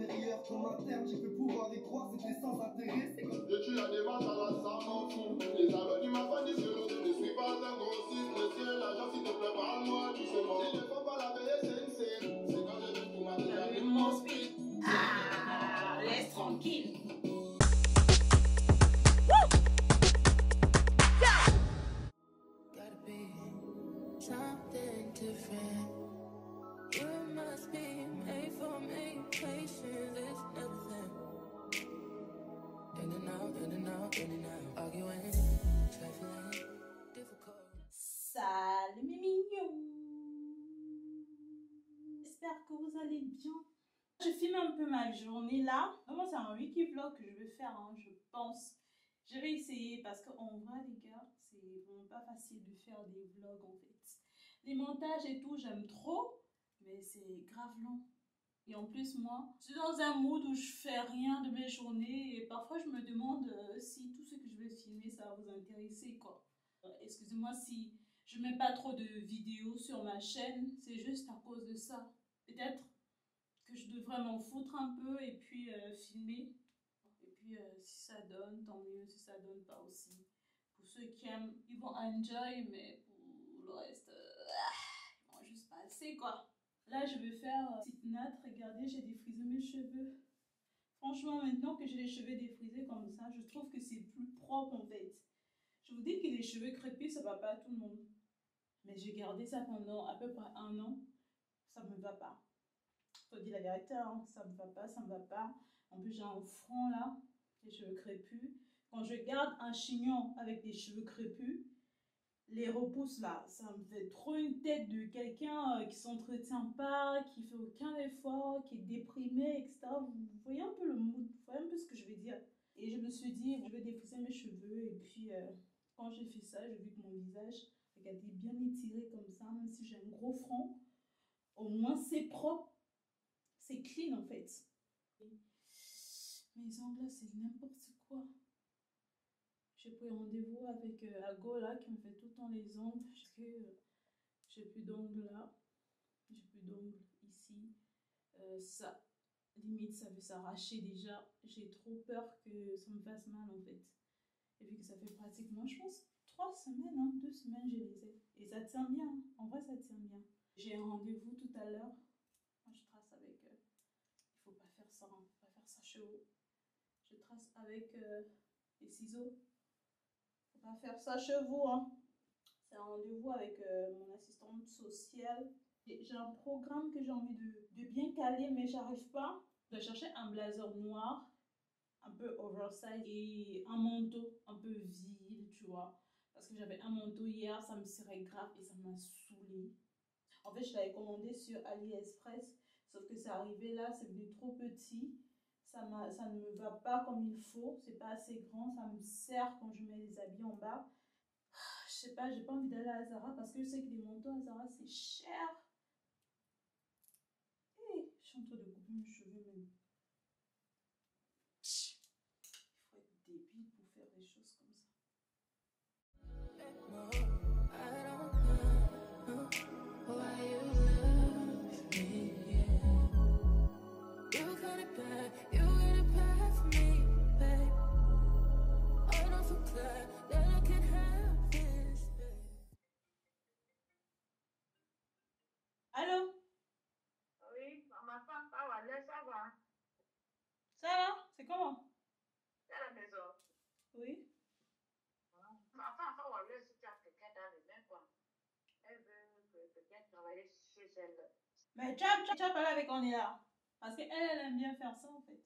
intérieur comme interne, j'ai pu pouvoir y croire, c'était sans intérêt. Je tue la démarche à la ça m'en fout. Les aveux du m'a fait sur l'eau. Je suis pas un grossiste, monsieur l'agent, s'il te plaît, parle-moi doucement. Il ne faut pas la payer, c'est une scène. C'est quand je vais pour ma tête. Mon speed. Ah, laisse tranquille. Gotta be something different. You must be made for me. Patience is nothing. In and out, in and out, in and out. Arguing, trifling, difficult. Salut mes mignons. J'espère que vous allez bien. Je filme un peu ma journée là. Vraiment c'est un wiki vlog que je vais faire, hein, je pense. Je vais essayer parce qu'en vrai les gars, c'est vraiment pas facile de faire des vlogs en fait. Les montages et tout, j'aime trop, mais c'est grave long. Et en plus moi, je suis dans un mood où je fais rien de mes journées et parfois je me demande si tout ce que je vais filmer ça va vous intéresser quoi. Excusez-moi si je mets pas trop de vidéos sur ma chaîne, c'est juste à cause de ça. Peut-être que je devrais m'en foutre un peu et puis filmer. Et puis si ça donne, tant mieux. Si ça donne pas aussi. Pour ceux qui aiment, ils vont enjoy, mais pour le reste, ils vont juste passer quoi. Là, je vais faire petite natte. Regardez, j'ai défrisé mes cheveux. Franchement, maintenant que j'ai les cheveux défrisés comme ça, je trouve que c'est plus propre en fait. Je vous dis que les cheveux crépus, ça va pas à tout le monde. Mais j'ai gardé ça pendant à peu près 1 an. Ça me va pas. Faut dire la vérité, hein, ça me va pas, ça me va pas. En plus, j'ai un front là, les cheveux crépus. Quand je garde un chignon avec des cheveux crépus, les repousses là, ça me fait trop une tête de quelqu'un qui s'entretient pas, qui fait aucun effort, qui est déprimé, etc. Vous voyez un peu le mood, vous voyez un peu ce que je veux dire. Et je me suis dit, je vais défausser mes cheveux. Et puis, quand j'ai fait ça, j'ai vu que mon visage, regardez, bien étiré comme ça, même si j'ai un gros front, au moins c'est propre. C'est clean en fait. Mes ongles là, c'est n'importe quoi. J'ai pris rendez-vous avec Ago là qui me fait tout le temps les ongles. Parce que j'ai plus d'ongles là. J'ai plus d'ongles ici. Ça, limite, ça veut s'arracher déjà. J'ai trop peur que ça me fasse mal en fait. Et vu que ça fait pratiquement, je pense, 3 semaines, hein, 2 semaines, je les ai. Et ça tient bien. En vrai, ça tient bien. J'ai un rendez-vous tout à l'heure. Moi, je trace avec. Il faut pas faire ça, hein. Faut pas faire ça chaud. Je trace avec les ciseaux. Faut pas faire ça chez vous, hein. C'est un rendez-vous avec mon assistante sociale. J'ai un programme que j'ai envie de bien caler, mais j'arrive pas. Je dois chercher un blazer noir, un peu oversize, et un manteau un peu vil, tu vois. Parce que j'avais un manteau hier, ça me serait grave et ça m'a saoulée. En fait, je l'avais commandé sur AliExpress, sauf que c'est arrivé là, c'est venu trop petit. Ça ne me va pas comme il faut, c'est pas assez grand, ça me serre quand je mets les habits en bas. Je sais pas, j'ai pas envie d'aller à Zara parce que je sais que les manteaux à Zara c'est cher. Hey, je suis en train de couper mes cheveux même. Il faut être débile pour faire des choses comme ça. Allô? Oui, ma femme, ça va, ça va. Ça va? C'est comment? C'est à la maison. Oui. Ma femme, ça va, si tu as quelqu'un dans le même coin. Elle veut peut-être travailler chez elle. Mais tu as parlé avec on est là. Parce qu'elle, elle aime bien faire ça en fait.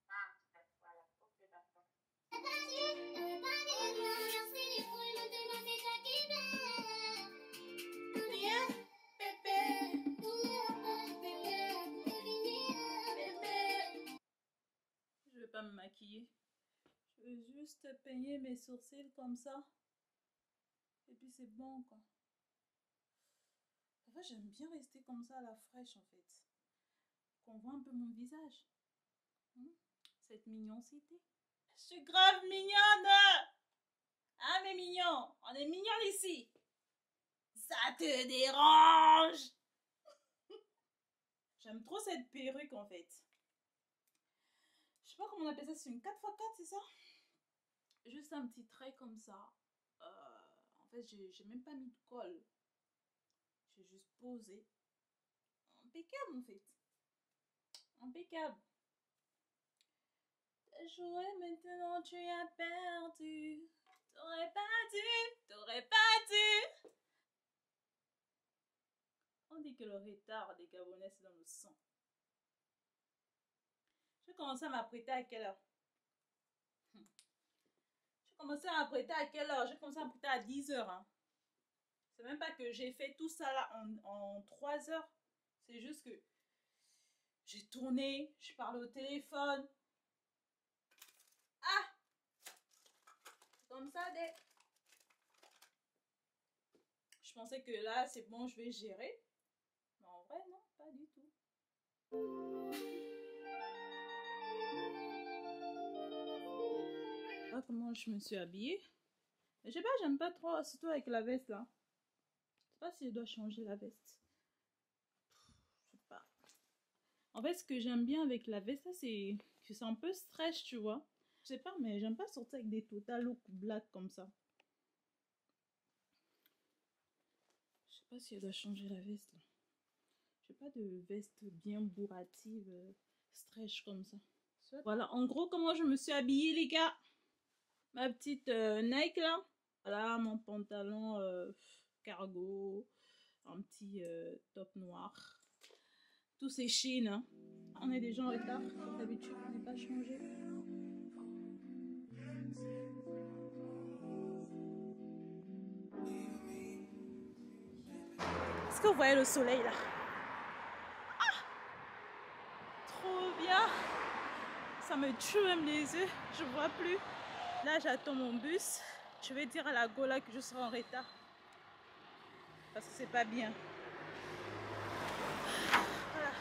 Ah, voilà, ok, d'accord. Je vais pas me maquiller. Je vais juste peigner mes sourcils comme ça. Et puis c'est bon quoi. En fait, j'aime bien rester comme ça à la fraîche en fait. Qu'on voit un peu mon visage. Cette mignoncité. Je suis grave mignonne! Hein mes mignons? On est mignons ici! Ça te dérange? J'aime trop cette perruque en fait. sais pas comment on appelle ça, c'est une 4x4, c'est ça? Juste un petit trait comme ça. En fait, j'ai même pas mis de colle. J'ai juste posé. Impeccable en fait. Impeccable. T'as joué, maintenant tu as perdu. T'aurais pas dû, t'aurais pas dû. On dit que le retard des Gabonais c'est dans le sang. Je vais commencer à m'apprêter à quelle heure? J'ai commencé à m'apprêter à quelle heure? J'ai commencé à m'apprêter à 10 heures. Hein. C'est même pas que j'ai fait tout ça là en 3 heures. C'est juste que j'ai tourné, je parle au téléphone. Ah! Comme ça, je pensais que là, c'est bon, je vais gérer. Mais en vrai, non, pas du tout. Voilà comment je me suis habillée. Je sais pas, j'aime pas trop, surtout avec la veste là. Je sais pas si je dois changer la veste. Je sais pas. En fait, ce que j'aime bien avec la veste là, c'est que c'est un peu stretch, tu vois. Je sais pas, mais j'aime pas sortir avec des total look black comme ça. Je sais pas si je dois changer la veste là. J'ai pas de veste bien bourrative, stretch comme ça. Voilà, en gros, comment je me suis habillée, les gars. Ma petite Nike là. Voilà, mon pantalon cargo. Un petit top noir. Tous ces chines. Hein. On est déjà en retard. Comme d'habitude, on n'est pas changé. Est-ce que vous voyez le soleil là? Ah! Trop bien! Ça me tue même les yeux. Je vois plus. Là, j'attends mon bus. Je vais dire à la Gola que je serai en retard. Parce que c'est pas bien. Voilà.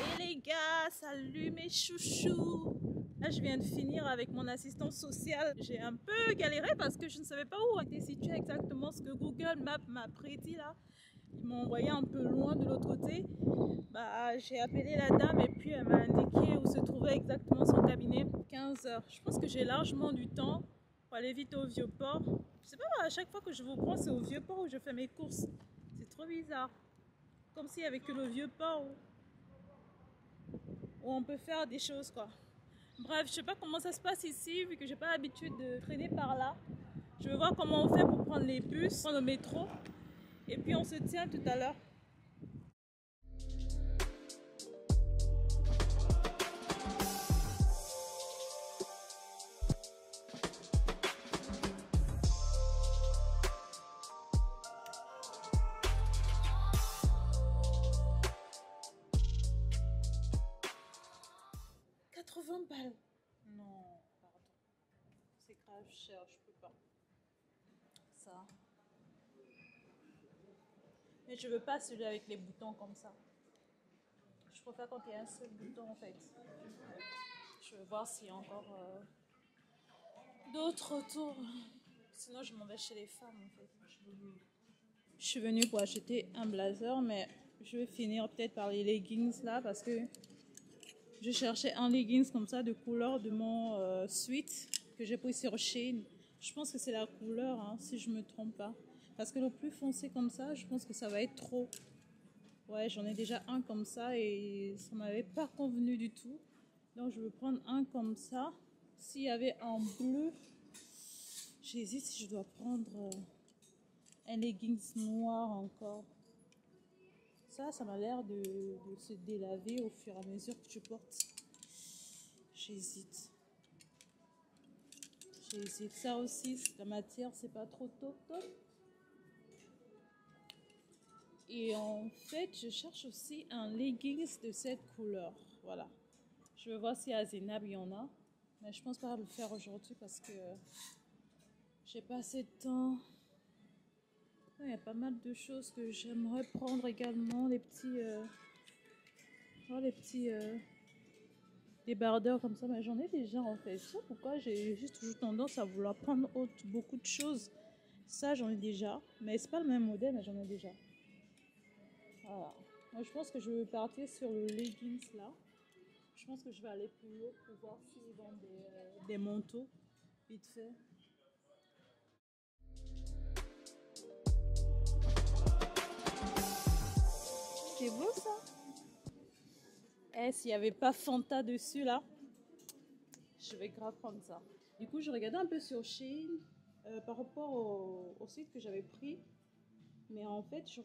Et les gars, salut mes chouchous. Là, je viens de finir avec mon assistante sociale. J'ai un peu galéré parce que je ne savais pas où était situé exactement ce que Google Maps m'a prédit là. Ils m'ont envoyé un peu loin de l'autre côté. Bah, j'ai appelé la dame et puis elle m'a indiqué où se trouvait exactement son cabinet. 15 heures. Je pense que j'ai largement du temps pour aller vite au Vieux-Port. Je sais pas, à chaque fois que je vous prends, c'est au Vieux-Port où je fais mes courses. C'est trop bizarre. Comme s'il n'y avait que le Vieux-Port où on peut faire des choses, quoi. Bref, je sais pas comment ça se passe ici, vu que j'ai pas l'habitude de traîner par là. Je vais voir comment on fait pour prendre les bus, prendre le métro. Et puis on se tient tout à l'heure. Balles. Non, pardon. C'est grave cher, je peux pas. Ça. Mais je veux pas celui avec les boutons comme ça. Je préfère quand il y a un seul bouton en fait. Je veux voir s'il y a encore d'autres autour. Sinon je m'en vais chez les femmes en fait. Je suis venue pour acheter un blazer, mais je vais finir peut-être par les leggings là parce que je cherchais un leggings comme ça de couleur de mon suite que j'ai pris sur Shein. Je pense que c'est la couleur, hein, si je me trompe pas. Parce que le plus foncé comme ça, je pense que ça va être trop. Ouais, j'en ai déjà un comme ça et ça m'avait pas convenu du tout. Donc je vais prendre un comme ça. S'il y avait un bleu, j'hésite si je dois prendre un leggings noir encore. Ça m'a l'air de se délaver au fur et à mesure que tu portes. J'hésite. Ça aussi, la matière, c'est pas trop top. Et en fait, je cherche aussi un leggings de cette couleur. Voilà. Je vais voir si à Zénab il y en a. Mais je pense pas le faire aujourd'hui parce que j'ai pas assez de temps. Il y a pas mal de choses que j'aimerais prendre également. Les petits débardeurs comme ça. Mais j'en ai déjà en fait. Je sais pas pourquoi j'ai juste toujours tendance à vouloir prendre beaucoup de choses. Ça, j'en ai déjà. Mais c'est pas le même modèle, mais j'en ai déjà. Voilà. Moi, je pense que je vais partir sur le leggings là. Je pense que je vais aller plus haut pour voir s'ils vendent des manteaux, vite fait. C'est beau ça. Eh, s'il n'y avait pas Fanta dessus là, je vais grave prendre ça. Du coup, je regardais un peu sur Shein par rapport au site que j'avais pris. Mais en fait, je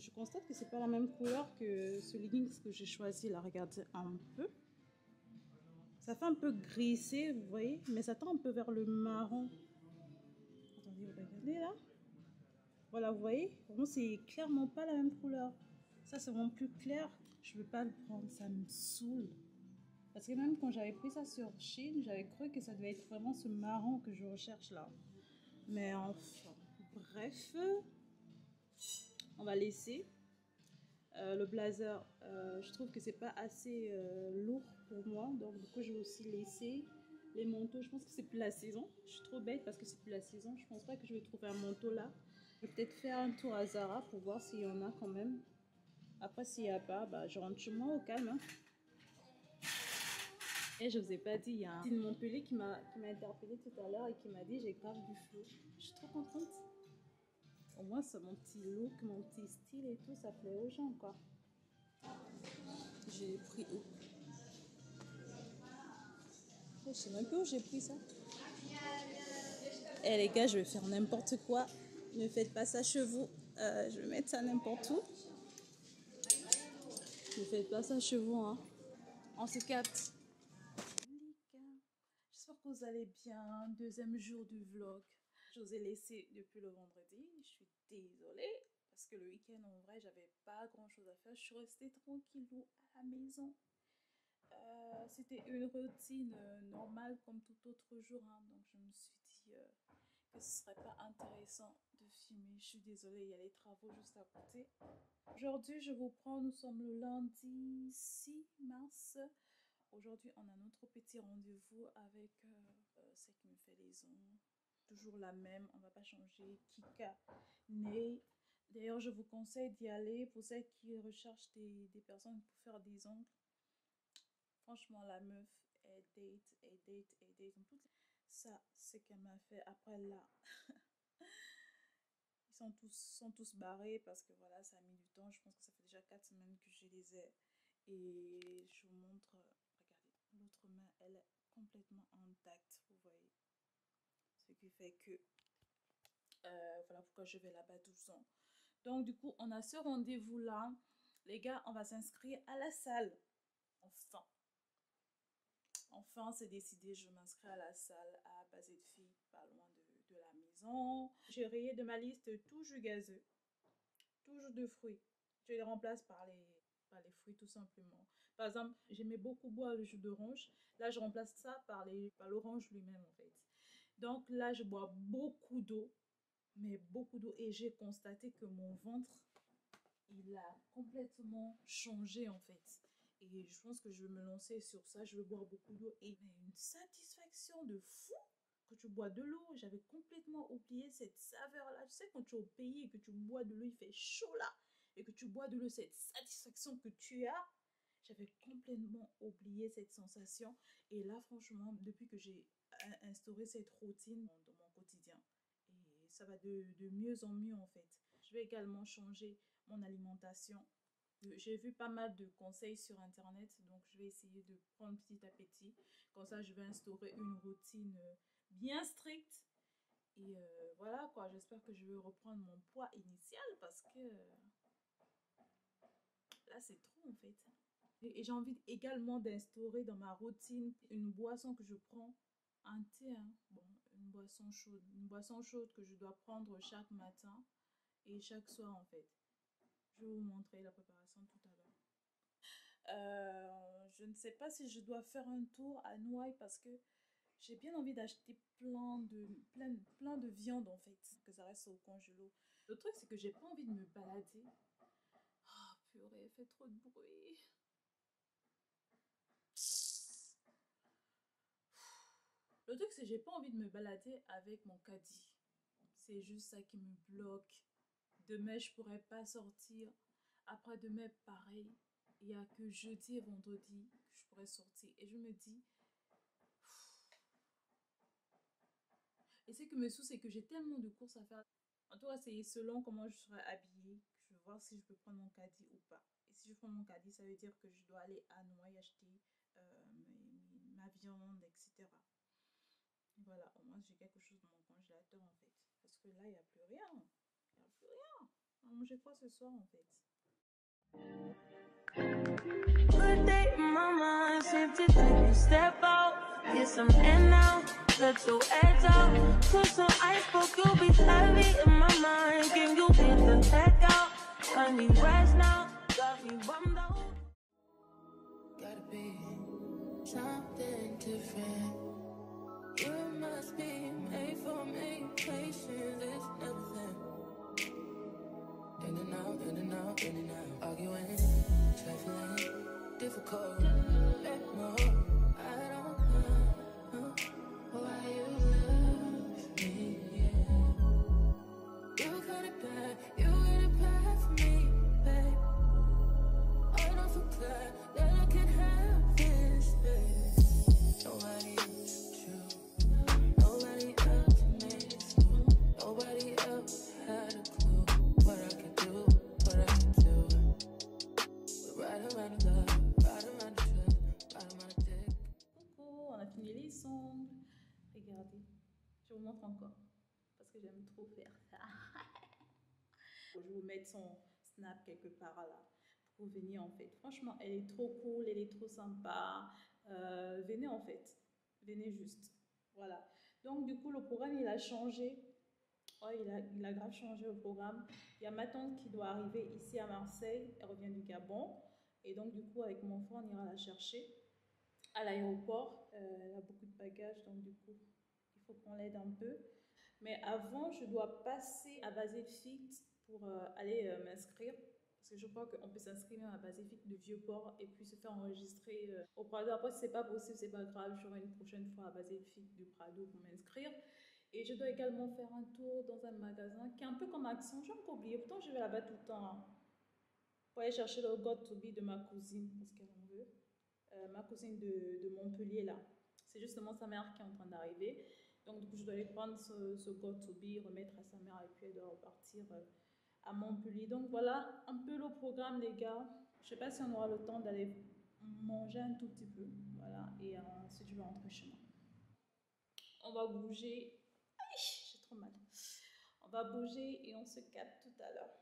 constate que c'est pas la même couleur que ce leggings que j'ai choisi là. Regardez un peu. Ça fait un peu grisé, vous voyez, mais ça tend un peu vers le marron. Attendez, regardez là. Voilà, vous voyez, vraiment, c'est clairement pas la même couleur. Ça, c'est vraiment plus clair. Je veux pas le prendre, ça me saoule. Parce que même quand j'avais pris ça sur Shein, j'avais cru que ça devait être vraiment ce marron que je recherche là. Mais enfin, bref, on va laisser. Le blazer, je trouve que c'est pas assez lourd pour moi, donc du coup je vais aussi laisser. Les manteaux, je pense que c'est plus la saison. Je suis trop bête parce que c'est plus la saison. Je pense pas que je vais trouver un manteau là. Je vais peut-être faire un tour à Zara pour voir s'il y en a quand même. Après, s'il n'y a pas, bah, je rentre chez moi au calme. Hein. Et je vous ai pas dit, il y a un petit de Montpellier qui m'a interpellé tout à l'heure et qui m'a dit j'ai grave du flow. Je suis trop contente. Au moins, c'est mon petit look, mon petit style et tout, ça plaît aux gens quoi. J'ai pris où? Je sais même pas où j'ai pris ça. Eh les gars, je vais faire n'importe quoi. Ne faites pas ça chez vous. Je vais mettre ça n'importe où. Ne faites pas ça chez vous. Hein. On se capte. Les gars, j'espère que vous allez bien. Deuxième jour du vlog. Je vous ai laissé depuis le vendredi. Je suis désolée. Parce que le week-end, en vrai, j'avais pas grand-chose à faire. Je suis restée tranquillou à la maison. C'était une routine normale comme tout autre jour. Hein. Donc, je me suis dit que ce serait pas intéressant de filmer. Je suis désolée, il y a les travaux juste à côté. Aujourd'hui, je vous prends, nous sommes le lundi 6 mars. Aujourd'hui, on a notre petit rendez-vous avec celle qui me fait les ongles. Toujours la même, on va pas changer. Kika Ney. D'ailleurs, je vous conseille d'y aller pour celles qui recherchent des personnes pour faire des ongles. Franchement, la meuf, elle date. Ça, c'est qu'elle m'a fait. Après, là, ils sont tous barrés parce que voilà, ça a mis du temps. Je pense que ça fait déjà 4 semaines que je les ai. Et je vous montre, regardez, l'autre main, elle est complètement intacte, vous voyez. Ce qui fait que, voilà pourquoi je vais là-bas 12 ans. Donc, du coup, on a ce rendez-vous-là. Les gars, on va s'inscrire à la salle. Enfin. Enfin, c'est décidé, je m'inscris à la salle à Basée de Filles, pas loin de la maison. J'ai rayé de ma liste tout jus gazeux, tout jus de fruits. Je les remplace par les fruits tout simplement. Par exemple, j'aimais beaucoup boire le jus d'orange. Là, je remplace ça par l'orange lui-même en fait. Donc là, je bois beaucoup d'eau, mais beaucoup d'eau. Et j'ai constaté que mon ventre, il a complètement changé en fait. Et je pense que je vais me lancer sur ça. Je vais boire beaucoup d'eau. Et une satisfaction de fou que tu bois de l'eau. J'avais complètement oublié cette saveur-là. Tu sais, quand tu es au pays et que tu bois de l'eau, il fait chaud là. Et que tu bois de l'eau, cette satisfaction que tu as. J'avais complètement oublié cette sensation. Et là, franchement, depuis que j'ai instauré cette routine dans mon quotidien, et ça va de mieux en mieux en fait. Je vais également changer mon alimentation. J'ai vu pas mal de conseils sur internet, donc je vais essayer de prendre petit à petit. Comme ça, je vais instaurer une routine bien stricte. Et voilà quoi, j'espère que je vais reprendre mon poids initial parce que là, c'est trop en fait. Et j'ai envie également d'instaurer dans ma routine une boisson que je prends, un thé, hein. Bon, une boisson chaude que je dois prendre chaque matin et chaque soir en fait. Je vais vous montrer la préparation tout à l'heure. Je ne sais pas si je dois faire un tour à Noailles parce que j'ai bien envie d'acheter plein de viande en fait, que ça reste au congélo. Le truc c'est que j'ai pas envie de me balader. Oh purée, elle fait trop de bruit. Le truc c'est que j'ai pas envie de me balader avec mon caddie. C'est juste ça qui me bloque. Demain je pourrais pas sortir. Après demain pareil. Il n'y a que jeudi et vendredi que je pourrais sortir. Et je me dis... Et ce qui me saoule, c'est que j'ai tellement de courses à faire. En tout cas, c'est selon comment je serai habillée. Je vais voir si je peux prendre mon caddie ou pas. Et si je prends mon caddie, ça veut dire que je dois aller à Noailles acheter ma viande, etc. Voilà, au moins j'ai quelque chose dans mon congélateur en fait. Parce que là, il n'y a plus rien. Il n'y a plus rien. On va manger quoi ce soir en fait? Good day in my mind, seem to take a step out, get some air now, let your edge out, put some ice, but you'll be heavy in my mind, can you get the heck out, I need rest now, got me bummed out. Gotta be something different, you must be made for me, patience is nothing. In and out, in and out, in and out, arguing, trifling, difficult, let more, I don't know why you love me, yeah. You got it bad for me, babe. I don't feel glad that I can have this, babe. Nobody else true, nobody else makes you, nobody else had a clue what I could do, what I could do. We're right around the love, right around the truth, right around the dick. Coucou, on a fini les sons. Regardez, je vous montre encore. Parce que j'aime trop faire ça. Je vais vous mettre son snap quelque part là. Pour venir en fait. Franchement, elle est trop cool, elle est trop sympa. Venez en fait. Venez juste. Voilà. Donc du coup, le programme, il a changé. Ouais, il a grave changé le programme. Il y a ma tante qui doit arriver ici à Marseille. Elle revient du Gabon. Et donc, du coup, avec mon frère, on ira la chercher à l'aéroport. Elle a beaucoup de bagages, donc du coup, il faut qu'on l'aide un peu. Mais avant, je dois passer à Baselfit pour aller m'inscrire. Parce que je crois qu'on peut s'inscrire à Baselfit de Vieux-Port et puis se faire enregistrer au Prado. Après, si c'est pas possible, c'est pas grave. J'aurai une prochaine fois à Baselfit du Prado pour m'inscrire. Et je dois également faire un tour dans un magasin qui est un peu comme Accent. J'ai encore oublié. Pourtant, je vais là-bas tout le temps. Hein, pour aller chercher le God to Be de ma cousine, parce qu'elle en veut. Ma cousine de Montpellier, là. C'est justement sa mère qui est en train d'arriver. Donc, du coup, je dois aller prendre ce God to Be, remettre à sa mère, et puis elle doit repartir à Montpellier. Donc, voilà un peu le programme, les gars. Je ne sais pas si on aura le temps d'aller manger un tout petit peu. Voilà. Et ensuite, je vais rentrer chez moi. On va bouger. Aïe, j'ai trop mal. On va bouger et on se capte tout à l'heure.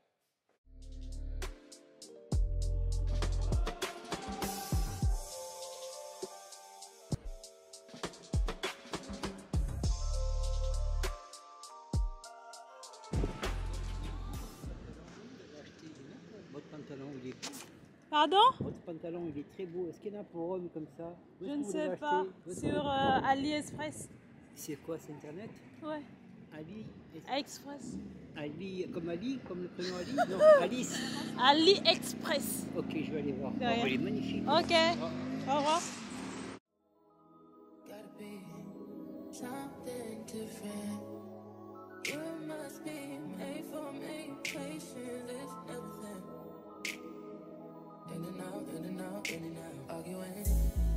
Votre pantalon, il est beau. Pardon? Votre pantalon, il est très beau. Est-ce qu'il y en a pour hommes comme ça? Je ne sais pas. Sur AliExpress. C'est quoi, c'est Internet? Ouais. AliExpress. Ali, comme Ali, comme le prénom Ali? Non, Alice. AliExpress. Ok, je vais aller voir. De rien. Oh, il est magnifique. Ok. Au revoir. Gotta be something different. You must be made for me. Patience is nothing. In and out, in and out, in and out. Arguing,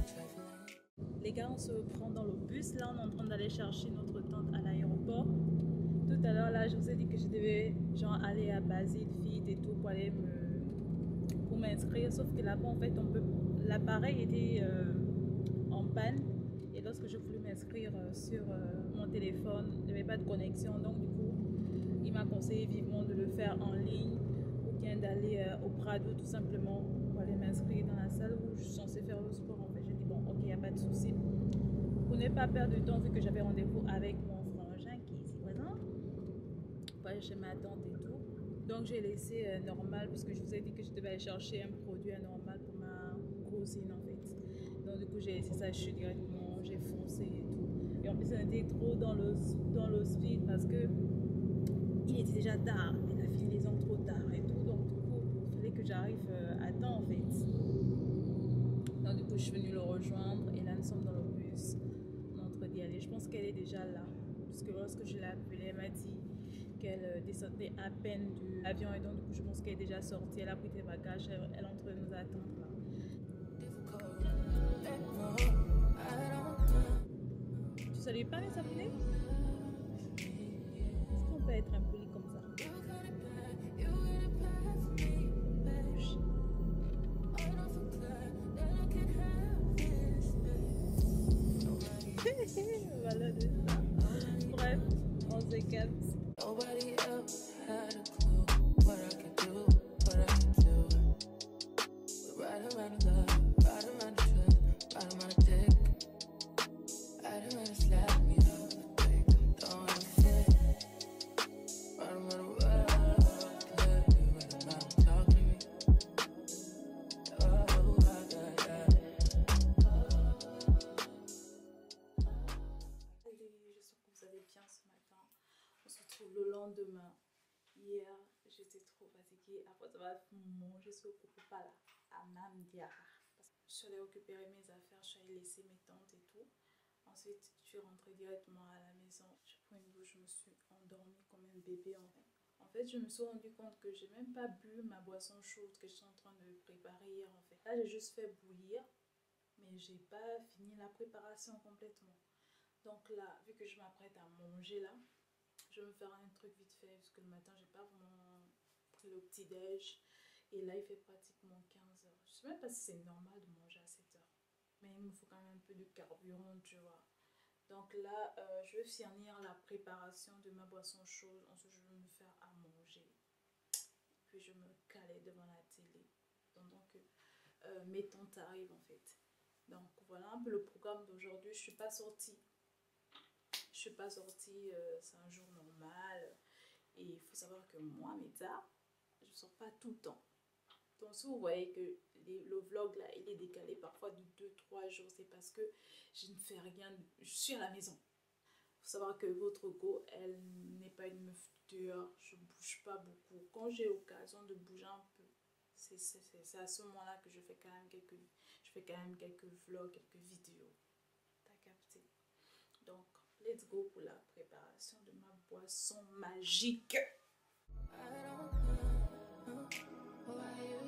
trifling. Les gars, on se prend dans le bus. Là, on est en train d'aller chercher notre tante à l'aéroport. Tout à l'heure, là, je vous ai dit que je devais genre aller à Baselfit et tout pour aller pour m'inscrire. Sauf que là-bas, en fait, l'appareil était en panne. Et lorsque je voulais m'inscrire sur mon téléphone, il n'y avait pas de connexion. Donc, du coup, il m'a conseillé vivement de le faire en ligne ou bien d'aller au Prado tout simplement pour aller m'inscrire dans la salle où je suis censée faire le sport. En fait, j'ai dit, bon, ok, il n'y a pas de souci. Pour ne pas perdre de temps, vu que j'avais rendez-vous avec mon frangin qui est ici présent, pour aller chez ma tante et tout. Donc, j'ai laissé normal, puisque je vous ai dit que je devais aller chercher un produit anormal pour ma cousine, en fait. Donc, du coup, j'ai laissé ça, je suis directement, j'ai foncé et tout. Et en plus, on était trop dans le speed parce que il était déjà tard. Elle a fini les ans trop tard et tout. Donc, du coup, il fallait que j'arrive à temps, en fait. Donc, du coup, je suis venue le rejoindre et là, nous sommes dans le bus. On est en train d'y aller. Je pense qu'elle est déjà là. Parce que lorsque je l'ai appelée, elle m'a dit qu'elle descendait à peine de l'avion et donc, du coup, je pense qu'elle est déjà sortie. Elle a pris ses bagages. Elle est en train de nous attendre là. Difficult. saluez pas les abonnés? Est-ce qu'on peut être impoli comme ça? Voilà de ça. Bref, on se calme. Nobody else had a clue what I could do, what I could do. We ride around the love, ride around the trip, ride around the dick. Ride around the slap me up the dick, I'm throwing a fit. Ride around the world, let me ride around, talk to me. Oh, Allez, j'espère que vous allez bien ce matin. On se retrouve le lendemain. Hier, j'étais trop fatiguée. Après avoir mangé ce pas là à Mamdia. Je suis allée récupérer mes affaires, je suis allée laisser mes tantes et tout. Ensuite, je suis rentrée directement à la maison. J'ai pris une douche, je me suis endormie comme un bébé en fait. En fait, je me suis rendu compte que j'ai même pas bu ma boisson chaude que je suis en train de préparer hier en fait. Là, j'ai juste fait bouillir, mais j'ai pas fini la préparation complètement. Donc là, vu que je m'apprête à manger là, je vais me faire un truc vite fait parce que le matin, j'ai pas vraiment pris le petit déj. Et là, il fait pratiquement 15 heures. Je sais même pas si c'est normal de manger à 7 heures. Mais il me faut quand même un peu de carburant, tu vois. Donc là, je vais finir la préparation de ma boisson chaude. Ensuite, je vais me faire à manger. Puis je me calais devant la télé. Pendant que mes tantes arrivent en fait. Donc voilà un peu le programme d'aujourd'hui. Je suis pas sortie. C'est un jour normal. Et il faut savoir que moi, Meta, je ne sors pas tout le temps. Donc si vous voyez que le vlog là, il est décalé parfois de 2-3 jours, c'est parce que je ne fais rien, je suis à la maison. Il faut savoir que votre go, elle n'est pas une meuf dehors, je ne bouge pas beaucoup. Quand j'ai l'occasion de bouger un peu, c'est à ce moment-là que je fais quand même quelques vlogs, quelques vidéos. T'as capté? Donc, let's go pour la préparation de ma boisson magique. I don't know why you